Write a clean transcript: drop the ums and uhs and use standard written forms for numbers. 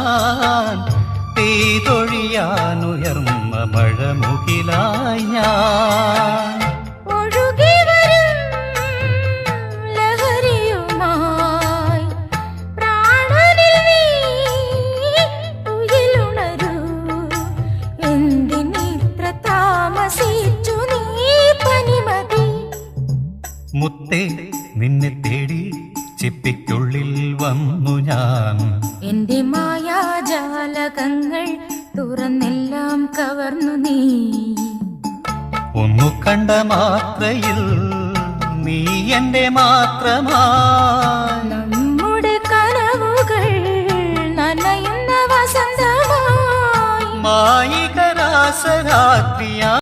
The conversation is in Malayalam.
ഞാൻ പെയ്തൊഴിയാനുയർന്ന മഴമുകിലായി ഞാൻ മുത്തേ നിന്നെ തേടി ചിപ്പിക്കുള്ളിൽ വന്നു ഞാൻ എന്റെ മായാജാലകങ്ങൾ തുറന്നെല്ലാം കവർന്നു നീ ഒന്നു കണ്ട മാത്രയിൽ നീ എന്റെ മാത്രമായി നമ്മുടെ കനവുകൾ നനയുന്ന വസന്തമായി മായിക രാസരാത്രിയാ